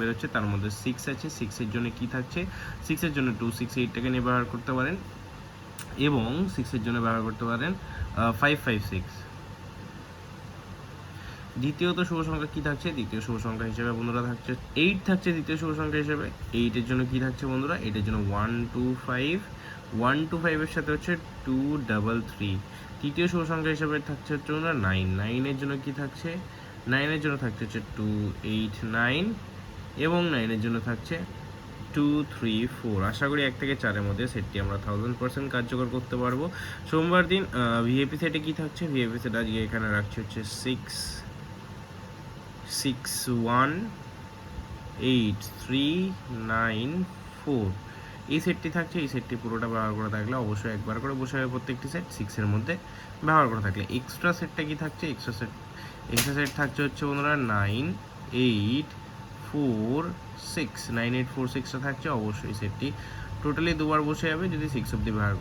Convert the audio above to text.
বেরোচ্ছে, তার মধ্যে 6 আছে। 6 এর জন্য কি থাকছে? 6 এর জন্য 2 6 8টাকে নিয়ে ব্যবহার করতে পারেন, এবং 6 এর জন্য ব্যবহার করতে পারেন 5 5 6। দ্বিতীয়ত শুভ সংখ্যা কি থাকছে? দ্বিতীয় শুভ সংখ্যা হিসেবে বন্ধুরা থাকছে 8 থাকছে দ্বিতীয় শুভ সংখ্যা হিসেবে। 8 এর জন্য কি থাকছে বন্ধুরা? 8 এর জন্য 1 2 5, 1 2 5 এর সাথে হচ্ছে 2 3 3। তৃতীয় শুভ সংখ্যা হিসেবে থাকছে হচ্ছে বন্ধুরা 9। 9 এর জন্য কি থাকছে? 9 এর জন্য থাকছে হচ্ছে 2 8 9, এবং 9 এর জন্য থাকছে 2 3 4। আশা করি 1 থেকে 4 এর মধ্যে সেটটি আমরা 1000% কার্যকর করতে পারবো। সোমবার দিন ভিএপি সেটে কি থাকছে? ভিএপি সেট আজকে এখানে রাখছে হচ্ছে 6 6 1 8 3 9 4। এই সেটটি থাকছে। এই সেটটি পুরোটা ব্যবহার করে থাকলে অবশ্যই একবার করে বসে হবে প্রত্যেকটি সেট 6 এর মধ্যে ব্যবহার করে থাকলে। এক্সট্রা সেটটা কি থাকছে? এক্সট্রা সেট থাকছে হচ্ছে বন্ধুরা 9 8 4 6। 9 8 4 6টা থাকছে। অবশ্যই সেটটি টোটালি দুবার বসে যাবে যদি 6 অব্দি ব্যবহার করে।